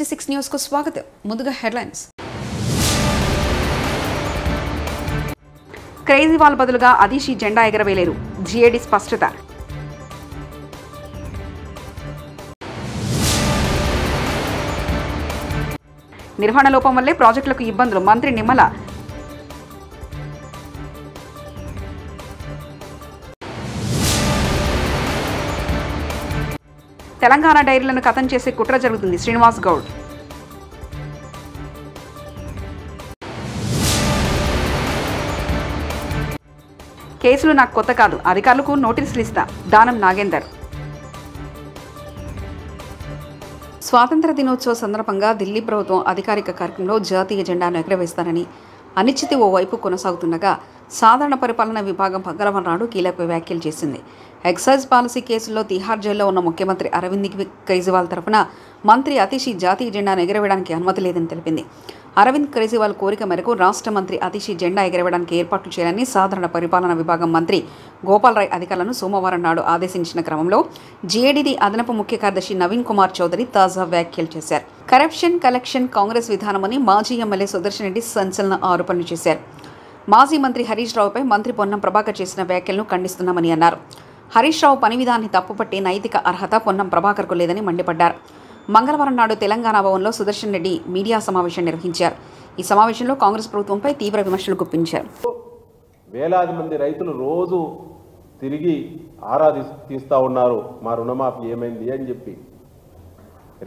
96 news కు స్వాగతం. ముందుగా హెడ్లైన్స్. కేజ్రీవాల్ బదులుగా అదిషి జెండా ఎగరవేయలేరు. జీఏడీ స్పష్టత. నిర్వహణ లోపం వల్లే ప్రాజెక్టులకు ఇబ్బందులు. మంత్రి నిమ్మల. తెలంగాణ డైరీలను ఖతం చేసే కుట్ర జరుగుతుంది. శ్రీనివాస్ గౌడ్. కేసులు నాకు కొత్త కాదు, అధికారులకు నోటీసులు ఇస్తా. దానం నాగేందర్. స్వాతంత్ర దినోత్సవ సందర్భంగా ఢిల్లీ ప్రభుత్వం అధికారిక కార్యక్రమంలో జాతీయ జెండాను ఎగరవేస్తానని అనిశ్చితి ఓవైపు కొనసాగుతుండగా సాధారణ పరిపాలన విభాగం మంగళవారం నాడు కీలక వ్యాఖ్యలు చేసింది. ఎక్సైజ్ పాలసీ కేసుల్లో తిహార్ జైల్లో ఉన్న ముఖ్యమంత్రి అరవింద్ కేజ్రీవాల్ తరఫున మంత్రి అతిషి జాతీయ జెండాను ఎగరవేయడానికి అనుమతి లేదని తెలిపింది. అరవింద్ కేజ్రీవాల్ కోరిక మేరకు రాష్ట్ర మంత్రి అతిషి జెండా ఎగరవేయడానికి ఏర్పాట్లు చేయాలని సాధారణ పరిపాలన విభాగం మంత్రి గోపాల్ రాయ్ అధికారులను సోమవారం నాడు ఆదేశించిన క్రమంలో జీఏడీ అదనపు ముఖ్య కార్యదర్శి నవీన్ కుమార్ చౌదరి తాజా వ్యాఖ్యలు చేశారు. కరప్షన్ కలెక్షన్ కాంగ్రెస్ విధానమని మాజీ ఎమ్మెల్యే సుదర్శన్ రెడ్డి సంచలన ఆరోపణలు చేశారు. మాజీ మంత్రి హరీష్ రావుపై మంత్రి పొన్నం ప్రభాకర్ చేసిన వ్యాఖ్యలను ఖండిస్తున్నామని అన్నారు. హరీష్ రావు పని విధానాన్ని తప్పుపట్టి నైతిక అర్హత పొన్నం ప్రభాకర్కు లేదని మండిపడ్డారు. మంగళవారం నాడు తెలంగాణ భవన్లో సుదర్శన్ రెడ్డి మీడియా సమావేశం నిర్వహించారు. ఈ సమావేశంలో కాంగ్రెస్ ప్రభుత్వంపై తీవ్ర విమర్శలు గుప్పించారు. వేలాది మంది రైతులు రోజు తిరిగి ఆరా తీస్తూ ఉన్నారు, మా రుణమాఫీ ఏమైంది అని చెప్పి.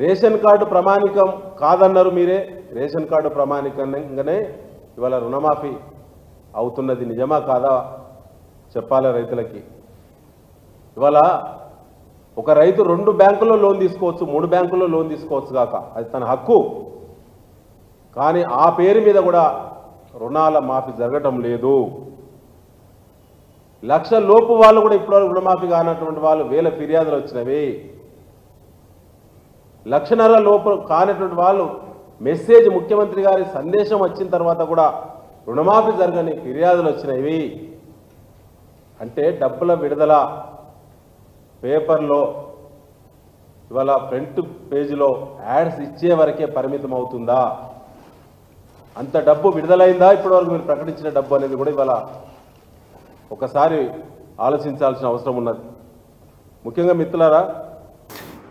రేషన్ కార్డు ప్రమాణికం కాదన్నారు మీరే. రేషన్ కార్డు ప్రమాణికంగానే ఇవాళ రుణమాఫీ అవుతున్నది. నిజమా కాదా చెప్పాలి రైతులకి. ఇవాళ ఒక రైతు 2 బ్యాంకుల్లో లోన్ తీసుకోవచ్చు, 3 బ్యాంకుల్లో లోన్ తీసుకోవచ్చు కాక, అది తన హక్కు. కానీ ఆ పేరు మీద కూడా రుణాల మాఫీ జరగటం లేదు. 1,00,000 లోపు వాళ్ళు కూడా ఇప్పుడు రుణమాఫీ కానటువంటి వాళ్ళు వేల ఫిర్యాదులు వచ్చినవి. 1,50,000 లోపు కానటువంటి వాళ్ళు మెసేజ్ ముఖ్యమంత్రి గారి సందేశం వచ్చిన తర్వాత కూడా రుణమాఫీ జరగని ఫిర్యాదులు వచ్చినవి. అంటే డబ్బుల విడుదల పేపర్లో ఇవాళ ఫ్రంట్ పేజీలో యాడ్స్ ఇచ్చే వరకే పరిమితం అవుతుందా? అంత డబ్బు విడుదలైందా ఇప్పటివరకు మీరు ప్రకటించిన డబ్బు అనేది కూడా ఇవాళ ఒకసారి ఆలోచించాల్సిన అవసరం ఉన్నది. ముఖ్యంగా మిత్రులారా,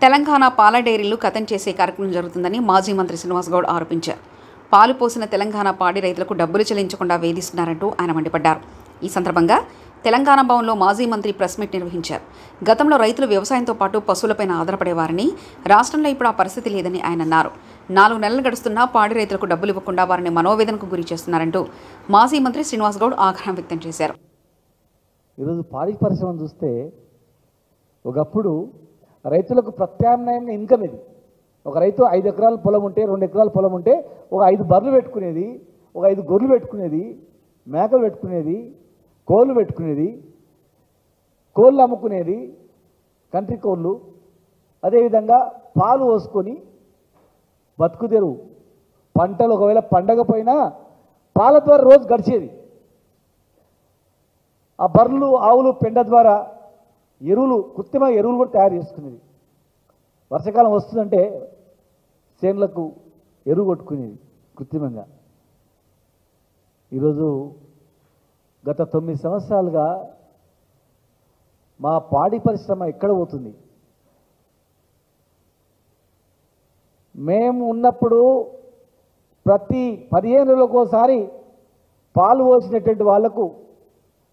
తెలంగాణ పాల డైరీలు ఖతం చేసే కార్యక్రమం జరుగుతుందని మాజీ మంత్రి శ్రీనివాస్ గౌడ్ ఆరోపించారు. పాలు పోసిన తెలంగాణ పాడి రైతులకు డబ్బులు చెల్లించకుండా వేధిస్తున్నారంటూ ఆయన మండిపడ్డారు. ఈ సందర్భంగా తెలంగాణ భవన్లో మాజీ మంత్రి ప్రెస్ మీట్ నిర్వహించారు. గతంలో రైతులు వ్యవసాయంతో పాటు పశువులపైన ఆధారపడేవారని, రాష్ట్రంలో ఇప్పుడు ఆ పరిస్థితి లేదని ఆయన అన్నారు. 4 నెలలు గడుస్తున్నా పాడి రైతులకు డబ్బులు ఇవ్వకుండా వారిని మనోవేదనకు గురి చేస్తున్నారంటూ మాజీ మంత్రి శ్రీనివాస్ గౌడ్ ఆగ్రహం వ్యక్తం చేశారు. ఈరోజు పాడి పరిశ్రమను చూస్తే ఒకప్పుడు రైతులకు ప్రత్యామ్నాయంగా ఇన్కమ్ ఇది. ఒక రైతు 5 ఎకరాల పొలం ఉంటే, 2 ఎకరాల పొలం ఉంటే ఒక 5 బర్రెలు పెట్టుకునేది, ఒక 5 గొర్రెలు పెట్టుకునేది, మేకలు పెట్టుకునేది, కోళ్ళు పెట్టుకునేది, కోళ్ళు అమ్ముకునేది, కంట్రీ కోళ్ళు. అదేవిధంగా పాలు పోసుకొని బతుకుదెరువు. పంటలు ఒకవేళ పండగపోయినా పాల ద్వారా రోజు గడిచేది. ఆ బర్రెలు ఆవులు పెండ ద్వారా ఎరువులు, కృత్రిమ ఎరువులు కూడా తయారు చేసుకునేది. వర్షాకాలం వస్తుందంటే చేనులకు ఎరువు కొట్టుకునేది కృత్రిమంగా. ఈరోజు గత 9 సంవత్సరాలుగా మా పాడి పరిశ్రమ ఎక్కడ పోతుంది? మేము ఉన్నప్పుడు ప్రతి 15 రోజులకోసారి పాలు పోసినటువంటి వాళ్లకు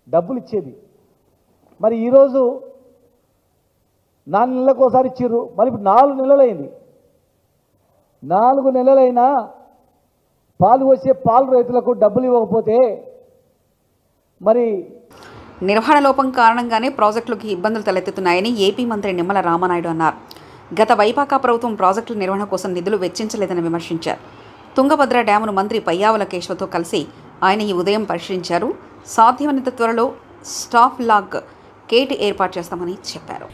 డబ్బులు ఇచ్చేది. మరి ఈరోజు 4 నెలలకోసారి ఇచ్చిర్రు. మరి ఇప్పుడు 4 నెలలైంది. 4 నెలలైనా పాలు వచ్చే పాలు రైతులకు డబ్బులు ఇవ్వకపోతే మరి నిర్వహణ లోపం కారణంగానే ప్రాజెక్టులకు ఇబ్బందులు తలెత్తుతున్నాయని ఏపీ మంత్రి నిమ్మల రామనాయుడు అన్నారు. గత వైపాకా ప్రభుత్వం ప్రాజెక్టుల నిర్వహణ కోసం నిధులు వెచ్చించలేదని విమర్శించారు. తుంగభద్ర డ్యామును మంత్రి పయ్యావుల కేశవతో కలిసి ఆయన ఈ ఉదయం పరిశీలించారు. సాధ్యమైనంత త్వరలో స్టాఫ్ లాగ్ కేట్ ఏర్పాటు చేస్తామని చెప్పారు.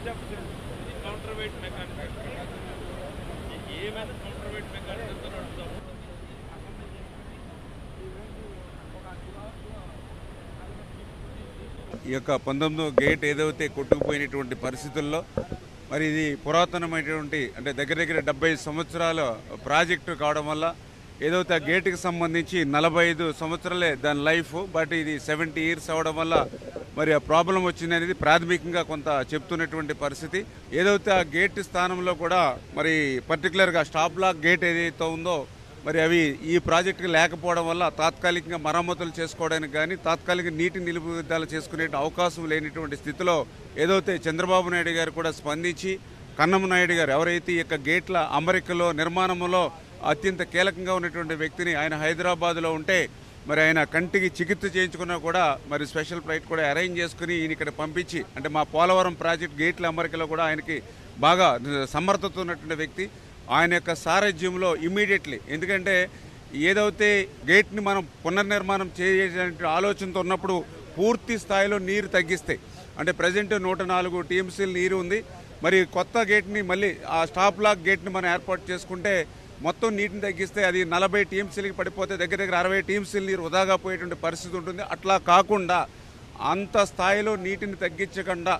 ఈ యొక్క 19వ గేట్ ఏదైతే కొట్టుకుపోయినటువంటి పరిస్థితుల్లో మరి ఇది పురాతనమైనటువంటి అంటే దగ్గర దగ్గర 70 సంవత్సరాల ప్రాజెక్టు కావడం వల్ల ఏదైతే ఆ గేటుకి సంబంధించి 45 సంవత్సరాలే దాని లైఫ్, బట్ ఇది 70 ఇయర్స్ అవడం వల్ల మరి ఆ ప్రాబ్లం వచ్చింది అనేది ప్రాథమికంగా కొంత చెప్తున్నటువంటి పరిస్థితి. ఏదైతే ఆ గేట్ స్థానంలో కూడా మరి పర్టికులర్గా స్టాప్ లాక్ గేట్ ఏదైతే ఉందో మరి అవి ఈ ప్రాజెక్టుకి లేకపోవడం వల్ల తాత్కాలికంగా మరమ్మతులు చేసుకోవడానికి కానీ తాత్కాలిక నీటి నిలుపుదల చేసుకునే అవకాశం లేనిటువంటి స్థితిలో ఏదైతే చంద్రబాబు నాయుడు గారు కూడా స్పందించి కన్నమ నాయుడు గారు ఎవరైతే ఈ యొక్క గేట్ల అమరికలో నిర్మాణంలో అత్యంత కీలకంగా ఉన్నటువంటి వ్యక్తిని ఆయన హైదరాబాద్లో ఉంటే మరి ఆయన కంటికి చికిత్స చేయించుకున్నా కూడా మరి స్పెషల్ ఫ్లైట్ కూడా అరేంజ్ చేసుకుని ఈయన ఇక్కడ పంపించి అంటే మా పోలవరం ప్రాజెక్ట్ గేట్ల అమరికలో కూడా ఆయనకి బాగా సమర్థత ఉన్నటువంటి వ్యక్తి. ఆయన యొక్క సారథ్యంలో ఇమ్మీడియట్లీ, ఎందుకంటే ఏదైతే గేట్ని మనం పునర్నిర్మాణం చేయాలనే ఆలోచనతో ఉన్నప్పుడు పూర్తి స్థాయిలో నీరు తగ్గిస్తే అంటే ప్రజెంట్ 104 టీఎంసీలు నీరు ఉంది. మరి కొత్త గేట్ని మళ్ళీ ఆ స్టాప్ లాక్ గేట్ని మనం ఏర్పాటు చేసుకుంటే మొత్తం నీటిని తగ్గిస్తే అది 40 టీఎంసీలకి పడిపోతే దగ్గర దగ్గర 60 టీఎంసీలు నీరు వృధాగా పోయేటువంటి పరిస్థితి ఉంటుంది. అట్లా కాకుండా అంత స్థాయిలో నీటిని తగ్గించకుండా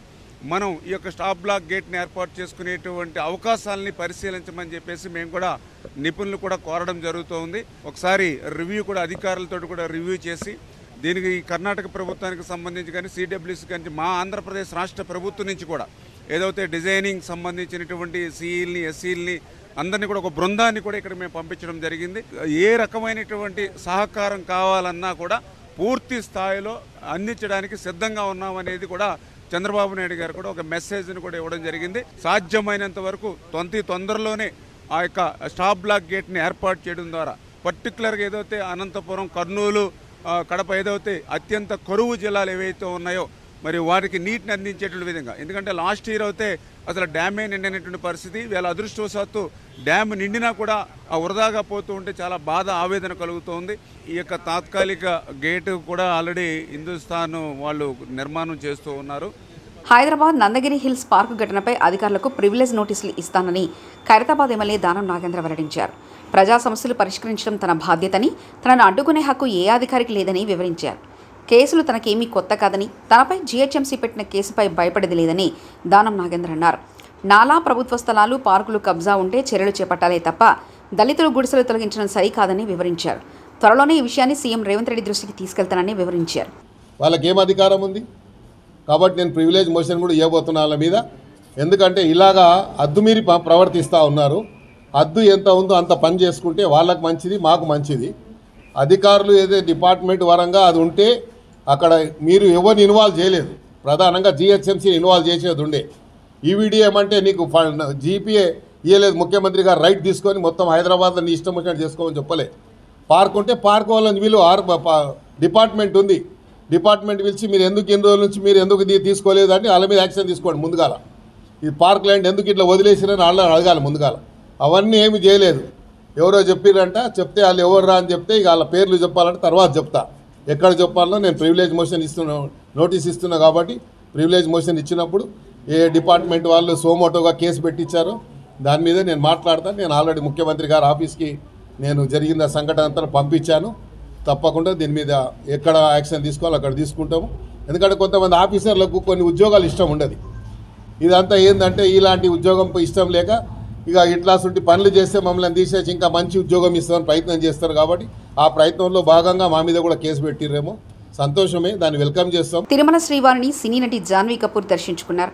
మనం ఈ యొక్క స్టాప్ బ్లాక్ గేట్ని ఏర్పాటు చేసుకునేటువంటి అవకాశాలని పరిశీలించమని చెప్పేసి మేము కూడా నిపుణులు కూడా కోరడం జరుగుతోంది. ఒకసారి రివ్యూ కూడా అధికారులతో కూడా రివ్యూ చేసి దీనికి కర్ణాటక ప్రభుత్వానికి సంబంధించి కానీ సిడబ్ల్యూసీ కానీ మా ఆంధ్రప్రదేశ్ రాష్ట్ర ప్రభుత్వం నుంచి కూడా ఏదైతే డిజైనింగ్ సంబంధించినటువంటి సిఈల్ని ఎస్సీల్ని అందరినీ కూడా ఒక బృందాన్ని కూడా ఇక్కడ మేము పంపించడం జరిగింది. ఏ రకమైనటువంటి సహకారం కావాలన్నా కూడా పూర్తి స్థాయిలో అందించడానికి సిద్ధంగా ఉన్నామనేది కూడా చంద్రబాబు నాయుడు గారు కూడా ఒక మెసేజ్ని కూడా ఇవ్వడం జరిగింది. సాధ్యమైనంత వరకు తొందరలోనే ఆ యొక్క స్టాప్ బ్లాక్ గేట్ని ఏర్పాటు చేయడం ద్వారా పర్టికులర్గా ఏదైతే అనంతపురం, కర్నూలు, కడప ఏదైతే అత్యంత కరువు జిల్లాలు ఏవైతే ఉన్నాయో మరి వారికి నీటిని అందించేటువంటి విధంగా, ఎందుకంటే లాస్ట్ ఇయర్ అయితే అసలు డ్యామే నిండినటువంటి పరిస్థితి. వీళ్ళ అదృష్టవశాత్తు డ్యామ్ నిండినా కూడా ఆ వృధాగా పోతూ ఉంటే చాలా బాధ, ఆవేదన కలుగుతోంది. ఈ యొక్క తాత్కాలిక గేటు కూడా ఆల్రెడీ హిందుస్థాన్ వాళ్ళు నిర్మాణం చేస్తూ ఉన్నారు. హైదరాబాద్ నందగిరి హిల్స్ పార్కు ఘటనపై అధికారులకు ప్రివిలేజ్ నోటీసులు ఇస్తానని ఖైరతాబాద్ ఎమ్మెల్యే దానం నాగేంద్ర వెల్లడించారు. ప్రజా సమస్యలు పరిష్కరించడం తన బాధ్యతని, తనను అడ్డుకునే హక్కు ఏ అధికారికి లేదని వివరించారు. కేసులు తనకేమీ కొత్త కాదని, తనపై జీహెచ్ఎంసీ పెట్టిన కేసుపై భయపడేది లేదని దానం నాగేంద్ర అన్నారు. నాలా, ప్రభుత్వ స్థలాలు, పార్కులు కబ్జా ఉంటే చర్యలు చేపట్టాలే తప్ప దళితులు గుడిసెలు తొలగించడం సరికాదని వివరించారు. త్వరలోనే ఈ విషయాన్ని సీఎం రేవంత్ రెడ్డి దృష్టికి తీసుకెళ్తానని వివరించారు. వాళ్ళకి ఏం అధికారం ఉంది కాబట్టి నేను ప్రివిలేజ్ మోషన్ కూడా ఇవ్వబోతున్నా వాళ్ళ మీద. ఎందుకంటే ఇలాగా అద్దుమీరి ప్రవర్తిస్తూ ఉన్నారు. అద్దు ఎంత ఉందో అంత పని చేసుకుంటే వాళ్ళకు మంచిది, మాకు మంచిది. అధికారులు ఏదైతే డిపార్ట్మెంట్ వరంగా అది ఉంటే అక్కడ మీరు ఎవరిని ఇన్వాల్వ్ చేయలేదు. ప్రధానంగా జీహెచ్ఎంసీని ఇన్వాల్వ్ చేసేది ఉండే. ఈవీడీ ఏమంటే నీకు జీపీఏ ఇవ్వలేదు, ముఖ్యమంత్రి గారు రైట్ తీసుకొని మొత్తం హైదరాబాద్లో నీ ఇష్టం వచ్చినట్టు చేసుకోమని చెప్పలే. పార్క్ ఉంటే పార్క్ వాళ్ళని వీళ్ళు డిపార్ట్మెంట్ ఉంది, డిపార్ట్మెంట్ పిలిచి మీరు ఎందుకు ఇన్ని రోజుల నుంచి మీరు ఎందుకు తీసుకోలేదు అని వాళ్ళ మీద యాక్షన్ తీసుకోండి. ముందుగాల ఈ పార్క్ ల్యాండ్ ఎందుకు ఇట్లా వదిలేసిరని వాళ్ళని అడగాలి ముందుగాల. అవన్నీ ఏమి చేయలేదు. ఎవరో చెప్పిరంట, చెప్తే వాళ్ళు ఎవరు రా అని చెప్తే ఇక వాళ్ళ పేర్లు చెప్పాలంటే తర్వాత చెప్తా. ఎక్కడ చెప్పాలనో నేను ప్రివిలేజ్ మోషన్ నోటీస్ ఇస్తున్నా కాబట్టి ప్రివిలేజ్ మోషన్ ఇచ్చినప్పుడు ఏ డిపార్ట్మెంట్ వాళ్ళు సోమోటోగా కేసు పెట్టించారో దాని మీద నేను మాట్లాడతాను. నేను ఆల్రెడీ ముఖ్యమంత్రి గారి ఆఫీస్కి నేను జరిగిన సంఘటన అంతా పంపించాను. తప్పకుండా దీని మీద ఎక్కడ యాక్షన్ తీసుకోవాలో అక్కడ తీసుకుంటాము. ఎందుకంటే కొంతమంది ఆఫీసర్లకు కొన్ని ఉద్యోగాలు ఇష్టం ఉండదు. ఇదంతా ఏంటంటే ఇలాంటి ఉద్యోగం ఇష్టం లేక ఇక ఇట్లాంటి పనులు చేస్తే మమ్మల్ని తీసేసి ఇంకా మంచి ఉద్యోగం ఇస్తామని ప్రయత్నం చేస్తారు. కాబట్టి ఆ ప్రయత్నంలో భాగంగా మా మీద కూడా కేసు పెట్టిర్రేమో, సంతోషమే, దాన్ని వెల్కమ్ చేస్తాం. తిరుమల శ్రీవారిని సినీ నటి జాన్వీ కపూర్ దర్శించుకున్నారు.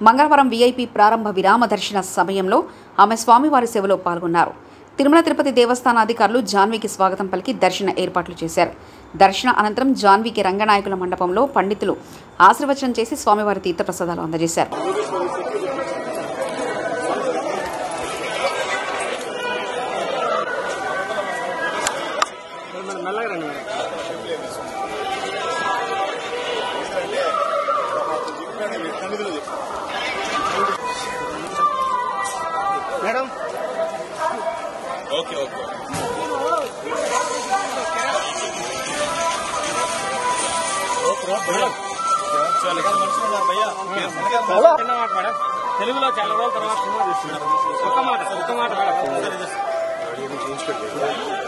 మంగళవారం వీఐపీ ప్రారంభ విరామ దర్శన సమయంలో ఆమె స్వామివారి సేవలో పాల్గొన్నారు. తిరుమల తిరుపతి దేవస్థాన అధికారులు జాన్వీకి స్వాగతం పలికి దర్శన ఏర్పాట్లు చేశారు. దర్శన అనంతరం జాన్వీకి రంగనాయకుల మండపంలో పండితులు ఆశీర్వచనం చేసి స్వామివారి తీర్థప్రసాదాలు అందజేశారు. మేడం ఓకే ఓకే మేడం చాలా మంచిగా భయ్యా మేడం తెలుగులో చాలా రోజుల తర్వాత సినిమా తీస్తున్నారు. ఒక్క మాట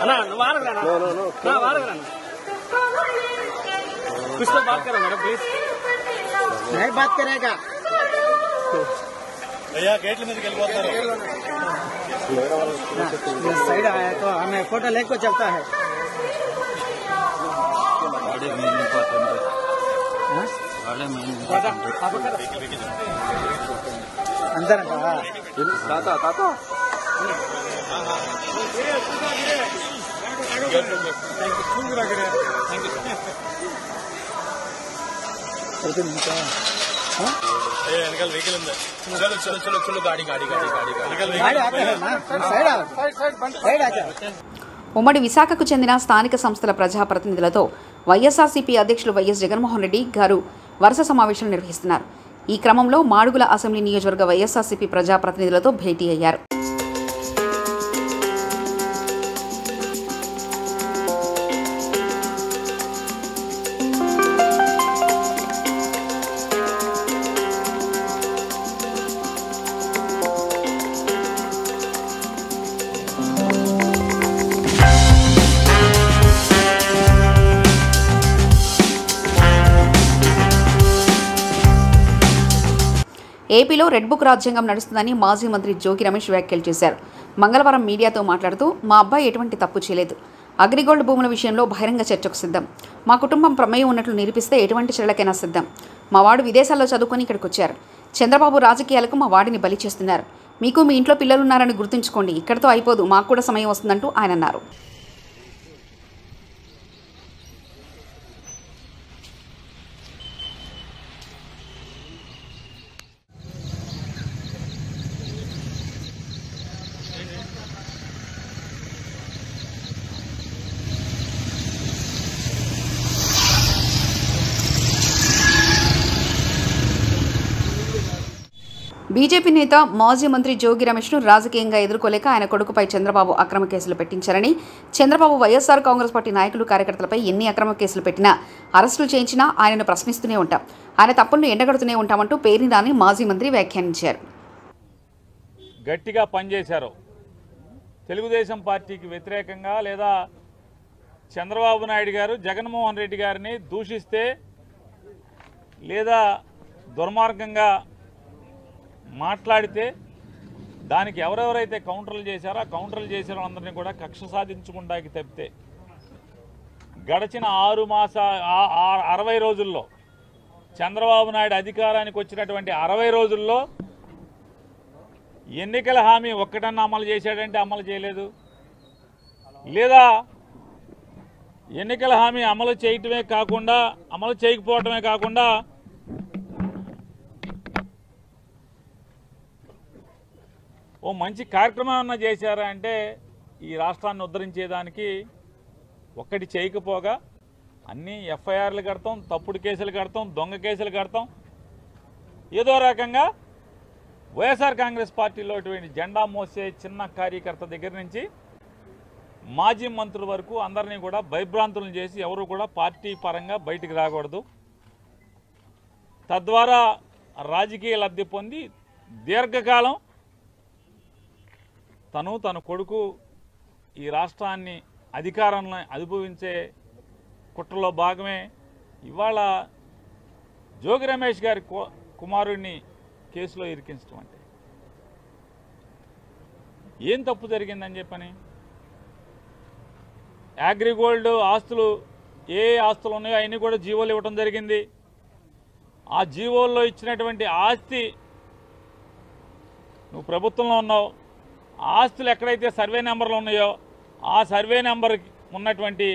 అన్నా, నువ్వు వాడగలనా వాడగలను कुछ तो बात करो मैडम प्लीज. नहीं बात करेगा भैया. गेट में साइड आया तो हमें फोटो लेको चलता है. अंदर ताता వెహికల్ ఉంది. చలో గాడి ఉమ్మడి విశాఖకు చెందిన స్థానిక సంస్థల ప్రజాప్రతినిధులతో వైఎస్ఆర్సీపీ అధ్యక్షులు వైఎస్ జగన్మోహన్ రెడ్డి గారు వరుస సమావేశాలు నిర్వహిస్తున్నారు. ఈ క్రమంలో మాడుగుల అసెంబ్లీ నియోజకవర్గ వైఎస్ఆర్సీపీ ప్రజాప్రతినిధులతో భేటీ అయ్యారు. ఏపీలో రెడ్ బుక్ రాజ్యాంగం నడుస్తుందని మాజీ మంత్రి జోగి రమేష్ వ్యాఖ్యలు చేశారు. మంగళవారం మీడియాతో మాట్లాడుతూ మా అబ్బాయి ఎటువంటి తప్పు చేయలేదు. అగ్రిగోల్డ్ భూముల విషయంలో బహిరంగ చర్చకు సిద్ధం. మా కుటుంబం ప్రమేయం ఉన్నట్లు నిరూపిస్తే ఎటువంటి చర్యలకైనా సిద్ధం. మా వాడు విదేశాల్లో చదువుకొని ఇక్కడికి వచ్చారు. చంద్రబాబు రాజకీయాలకు మా వాడిని బలి చేస్తున్నారు. మీకు మీ ఇంట్లో పిల్లలున్నారని గుర్తుంచుకోండి. ఇక్కడితో అయిపోదు, మాకు కూడా సమయం వస్తుందంటూ ఆయన అన్నారు. బీజేపీ నేత మాజీ మంత్రి జోగి రమేష్ను రాజకీయంగా ఎదుర్కోలేక ఆయన కొడుకుపై చంద్రబాబు అక్రమ కేసులు పెట్టించారని, చంద్రబాబు వైఎస్ఆర్ కాంగ్రెస్ పార్టీ నాయకులు కార్యకర్తలపై ఎన్ని అక్రమ కేసులు పెట్టినా, అరెస్టులు చేయించినా ఆయనను ప్రశ్నిస్తూనే ఉంటాం. ఆయన తప్పులను ఎండగడుతూనే ఉంటామంటూ పేర్ని నాని మాజీ మంత్రి వ్యాఖ్యానించారు. గట్టిగా పనిచేశారు. తెలుగుదేశం పార్టీకి వ్యతిరేకంగా లేదా చంద్రబాబు నాయుడు గారు జగన్మోహన్ రెడ్డి గారిని దూషిస్తే లేదా దుర్మార్గంగా మాట్లాడితే దానికి ఎవరెవరైతే కౌంటర్లు చేశారో ఆ కౌంటర్లు చేసిన వాళ్ళందరినీ కూడా కక్ష సాధించుకుంటాకి తప్పితే గడిచిన 60 రోజుల్లో చంద్రబాబు నాయుడు అధికారానికి వచ్చినటువంటి 60 రోజుల్లో ఎన్నికల హామీ ఒక్కటన్నా అమలు చేశాడంటే అమలు చేయలేదు. లేదా ఎన్నికల హామీ అమలు చేయకపోవటమే కాకుండా ఓ మంచి కార్యక్రమం ఏమన్నా చేశారా అంటే ఈ రాష్ట్రాన్ని ఉద్ధరించేదానికి ఒక్కటి చేయకపోగా అన్నీ ఎఫ్ఐఆర్లు కడతాం, తప్పుడు కేసులు కడతాం, దొంగ కేసులు కడతాం. ఏదో రకంగా వైఎస్ఆర్ కాంగ్రెస్ పార్టీలో ఇటువంటి జెండా మోసే చిన్న కార్యకర్త దగ్గర నుంచి మాజీ మంత్రుల వరకు అందరినీ కూడా భయభ్రాంతులను చేసి ఎవరు కూడా పార్టీ పరంగా బయటికి రాకూడదు, తద్వారా రాజకీయ లబ్ధి పొంది దీర్ఘకాలం తన కొడుకు ఈ రాష్ట్రాన్ని అధికారాన్ని అనుభవించే కుట్రలో భాగమే ఇవాళ జోగి రమేష్ గారి కుమారుడిని కేసులో ఇరికించడం. అంటే ఏం తప్పు జరిగిందని చెప్పని అగ్రిగోల్డ్ ఆస్తులు ఏ ఆస్తులు ఉన్నాయో అవన్నీ కూడా జీవోలు ఇవ్వడం జరిగింది. ఆ జీవోల్లో ఇచ్చినటువంటి ఆస్తి నువ్వు ప్రభుత్వంలో ఉన్నావు, ఆస్తులు ఎక్కడైతే సర్వే నెంబర్లు ఉన్నాయో ఆ సర్వే నెంబర్ ఉన్నటువంటి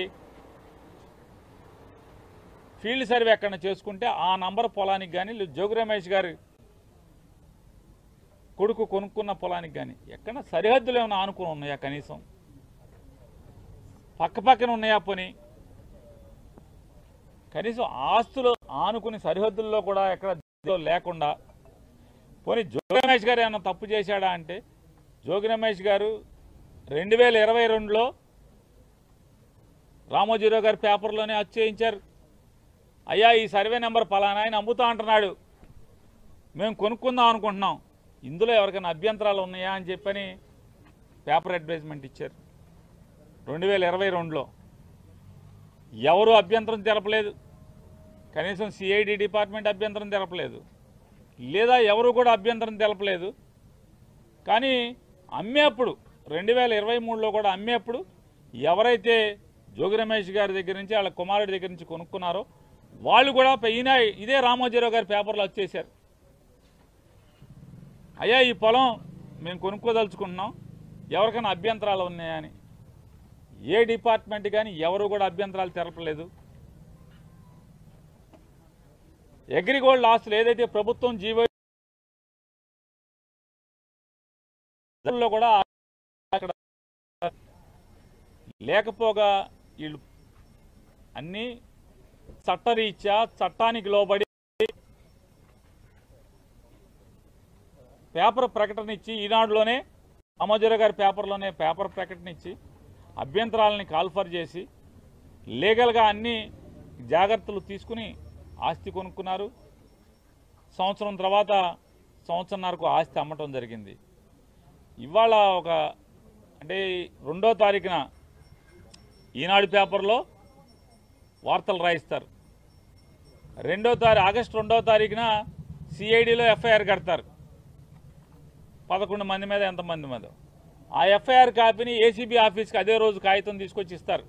ఫీల్డ్ సర్వే ఎక్కడ చేసుకుంటే ఆ నంబర్ పొలానికి కానీ జోగి రమేష్ గారి కొడుకు కొనుక్కున్న పొలానికి కానీ ఎక్కడ సరిహద్దులు ఏమైనా ఆనుకుని ఉన్నాయా, కనీసం పక్కపక్కన ఉన్నాయా, పోనీ కనీసం ఆస్తులు ఆనుకుని సరిహద్దుల్లో కూడా ఎక్కడ లేకుండా పోనీ జోగి రమేష్ గారు ఏమైనా తప్పు చేశాడా అంటే జోగి రమేష్ గారు 2022లో రామోజీరావు గారి పేపర్లోనే చేయించారు. అయ్యా ఈ సర్వే నెంబర్ పలానా ఆయన అమ్ముతా అంటున్నాడు, మేము కొనుక్కుందాం అనుకుంటున్నాం, ఇందులో ఎవరికైనా అభ్యంతరాలు ఉన్నాయా అని చెప్పని పేపర్ అడ్వర్టైజ్మెంట్ ఇచ్చారు 2022లో. ఎవరు అభ్యంతరం తెలపలేదు, కనీసం సిఐడి డిపార్ట్మెంట్ అభ్యంతరం తెలపలేదు, లేదా ఎవరు కూడా అభ్యంతరం తెలపలేదు. కానీ అమ్మేప్పుడు 2023లో కూడా అమ్మేప్పుడు ఎవరైతే జోగి రమేష్ గారి దగ్గర నుంచి వాళ్ళ కుమారుడి దగ్గర నుంచి కొనుక్కున్నారో వాళ్ళు కూడా ఈయన ఇదే రామోజీరావు గారి పేపర్లో వచ్చేసారు, అయ్యా ఈ పొలం మేము కొనుక్కోదలుచుకుంటున్నాం, ఎవరికైనా అభ్యంతరాలు ఉన్నాయని. ఏ డిపార్ట్మెంట్ కానీ ఎవరు కూడా అభ్యంతరాలు తెలపలేదు. అగ్రిగోల్డ్ ఆస్తులు ఏదైతే ప్రభుత్వం జీవో కూడా అక్కడ లేకపోగా వీళ్ళు అన్నీ చట్టరీత్యా చట్టానికి లోబడి పేపర్ ప్రకటన ఇచ్చి, ఈనాడులోనే రామోజీరావు గారి పేపర్లోనే పేపర్ ప్రకటన ఇచ్చి అభ్యంతరాలని కాల్ఫర్ చేసి లీగల్గా అన్ని జాగ్రత్తలు తీసుకుని ఆస్తి కొనుక్కున్నారు. సంవత్సరం తర్వాత సంవత్సరంన్నరకు ఆస్తి అమ్మటం జరిగింది. ఇవాళ అంటే 2వ తారీఖున ఈనాడు పేపర్లో వార్తలు రాయిస్తారు, ఆగస్టు 2వ తారీఖున సిఐడిలో ఎఫ్ఐఆర్ కడతారు 11 మంది మీద, ఎంతమంది మీద. ఆ ఎఫ్ఐఆర్ కాపీని ఏసీబీ ఆఫీస్కి అదే రోజు కాగితం తీసుకొచ్చి ఇస్తారు.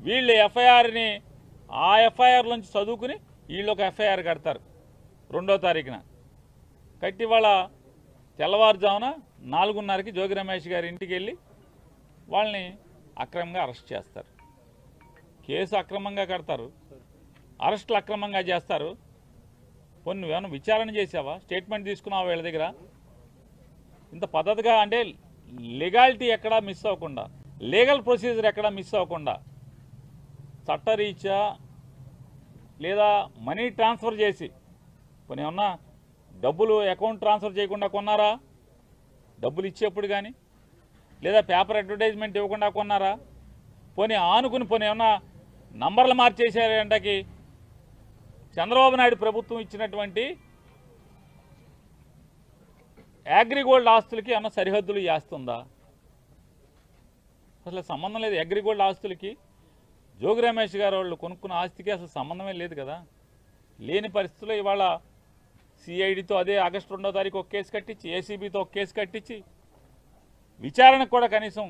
వీళ్ళు ఎఫ్ఐఆర్ని ఆ ఎఫ్ఐఆర్ నుంచి చదువుకుని వీళ్ళు ఒక ఎఫ్ఐఆర్ కడతారు 2వ తారీఖున. కట్టి వాళ్ళ తెల్లవారుజామున 4:30కి జోగి రమేష్ గారి ఇంటికి వెళ్ళి వాళ్ళని అక్రమంగా అరెస్ట్ చేస్తారు. కేసు అక్రమంగా కడతారు, అరెస్టులు అక్రమంగా చేస్తారు. పోనీ నువ్వేమన్నా విచారణ చేసావా, స్టేట్మెంట్ తీసుకున్నావా వీళ్ళ దగ్గర? ఇంత పద్ధతిగా అంటే లీగాలిటీ ఎక్కడా మిస్ అవ్వకుండా, లీగల్ ప్రొసీజర్ ఎక్కడా మిస్ అవ్వకుండా చట్టరీత్యా లేదా మనీ ట్రాన్స్ఫర్ చేసి, పోనీ ఏమన్నా డబ్బులు అకౌంట్ ట్రాన్స్ఫర్ చేయకుండా కొన్నారా? డబ్బులు ఇచ్చేప్పుడు కానీ, లేదా పేపర్ అడ్వర్టైజ్మెంట్ ఇవ్వకుండా కొన్నారా? పోనీ ఆనుకుని పోనీ ఏమన్నా నంబర్లు మార్చేసారంటకి చంద్రబాబు నాయుడు ప్రభుత్వం ఇచ్చినటువంటి అగ్రిగోల్డ్ ఆస్తులకి ఏమన్నా సరిహద్దులు చేస్తుందా? అసలు సంబంధం లేదు. అగ్రిగోల్డ్ ఆస్తులకి జోగి రమేష్ గారు వాళ్ళు కొనుక్కున్న ఆస్తికి అసలు సంబంధమే లేదు కదా. లేని పరిస్థితుల్లో ఇవాళ సిఐడితో అదే ఆగస్టు 2వ తారీఖు ఒక కేసు కట్టించి, ఏసీబీతో ఒక కేసు కట్టించి విచారణకు కూడా కనీసం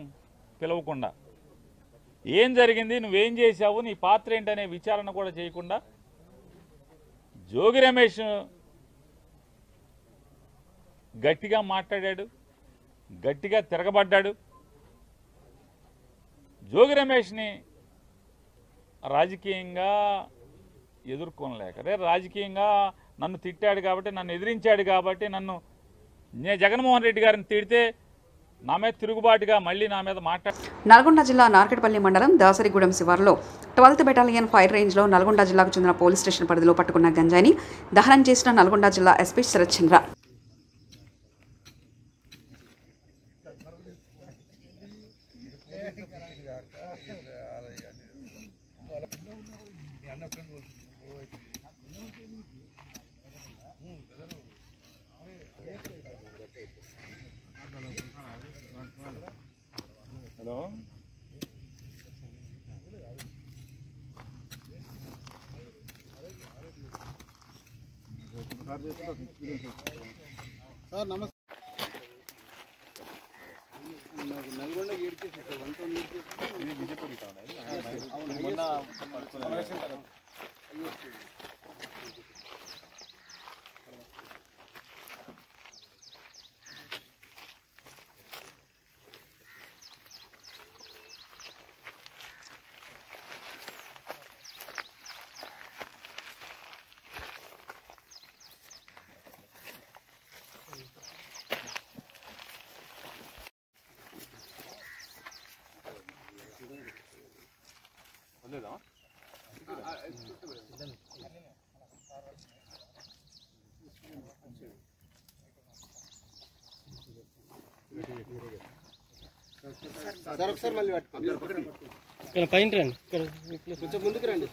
పిలవకుండా, ఏం జరిగింది, నువ్వేం చేశావు, నీ పాత్ర ఏంటనే విచారణ కూడా చేయకుండా జోగి రమేష్ గట్టిగా మాట్లాడాడు, గట్టిగా తిరగబడ్డాడు. జోగి రమేష్ని రాజకీయంగా ఎదుర్కొనలేక, రాజకీయంగా నన్ను తిట్టాడు కాబట్టి, నన్ను ఎదిరించాడు కాబట్టి, నేను జగన్మోహన్ రెడ్డి గారిని తిడితే నా మీద తిరుగుబాటుగా మళ్ళీ నా మీద నల్గొండ జిల్లా నార్కెట్పల్లి మండలం దాసరిగూడెం శివారులో 12th బెటాలియన్ ఫైర్ రేంజ్లో నల్గొండ జిల్లాకు చెందిన పోలీస్ స్టేషన్ పరిధిలో పట్టుకున్న గంజాయిని దహనం చేసిన నల్గొండ జిల్లా ఎస్పీ శరత్ చంద్ర. సార్ నమస్తే. నల్గొండ సార్ ఒకసారి మళ్ళీ పట్టుకోండి, పైన రండి, కొంచెం ముందుకు రండి.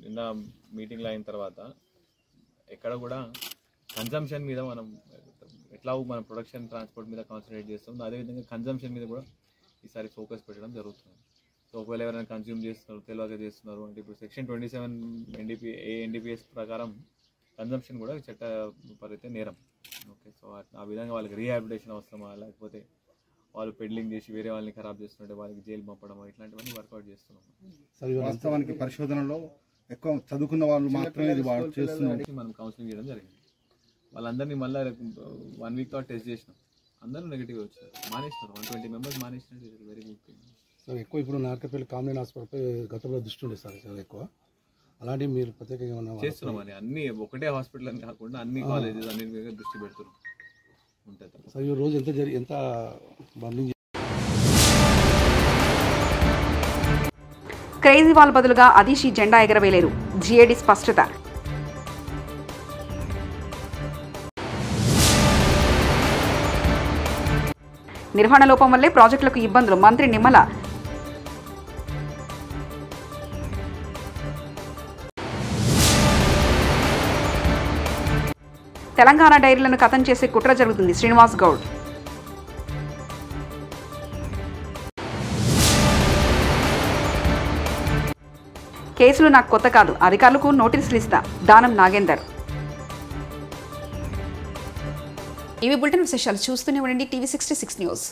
నిన్న మీటింగ్లో అయిన తర్వాత ఎక్కడ కూడా కన్జంప్షన్ మీద మనం ఎట్లా మన ప్రొడక్షన్ ట్రాన్స్పోర్ట్ మీద కాన్సన్ట్రేట్ చేస్తాం, అదేవిధంగా కన్జంప్షన్ మీద కూడా ఈసారి ఫోకస్ పెట్టడం జరుగుతుంది. సో ఒకవేళ ఎవరైనా కన్జ్యూమ్ చేస్తున్నారు, తెలియక చేస్తున్నారు అంటే ఇప్పుడు సెక్షన్ 27 ఎన్డీపీఎస్ ప్రకారం కన్జంప్షన్ కూడా చట్టపరితే నేరం. ఓకే, సో ఆ విధంగా వాళ్ళకి రీహాబిలిటేషన్ అవసరమా, లేకపోతే వాళ్ళు పెడ్లింగ్ చేసి వేరే వాళ్ళని ఖరాబ్ చేస్తుంటే వాళ్ళకి జైలు పంపడం, ఇట్లాంటివన్నీ వర్కౌట్ చేస్తున్నాం. వాస్తవానికి పరిశోధనలో ఎక్కువ చదువుకున్న వాళ్ళు మాత్రమే మనం కౌన్సిలింగ్ చేయడం జరిగింది. వాళ్ళందరినీ మళ్ళీ 1 వీక్ తర్వాత టెస్ట్ చేసినాం, అందరూ నెగిటివ్ వచ్చారు, మానేసినారు. 120 మెంబర్స్ మానేసినారు. Very good thing. సార్ ఎక్కువ ఇప్పుడు నార్కపల్లి కామినేని హాస్పిటల్పై గతంలో దృష్టి ఉండేది సార్ చాలా ఎక్కువ, అలాంటివి మీరు ప్రత్యేకంగా చేస్తున్నామని అన్ని ఒకటే హాస్పిటల్ అని కాకుండా అన్ని కాలేజెస్ అన్నిటి మీద దృష్టి పెడుతున్నాం ఉంటుంది. సార్ ఈ రోజు ఎంత బంధించి కేజ్రీవాల్ బదులుగా అదీషి జెండా ఎగరవేయలేరు, జీఏడీ స్పష్టత. నిర్వహణ లోపం వల్లే ప్రాజెక్టులకు ఇబ్బందులు, మంత్రి నిమ్మల. తెలంగాణ డైరీలను ఖతం చేసే కుట్ర జరుగుతుంది, శ్రీనివాస్ గౌడ్. కేసులు నాకు కొత్త కాదు, అధికారులకు నోటీసులు ఇస్తా, దానం నాగేందర్. ఇవి బులెటిన్ విశేషాలు. చూస్తూనే ఉండండి టీవీ 66 న్యూస్.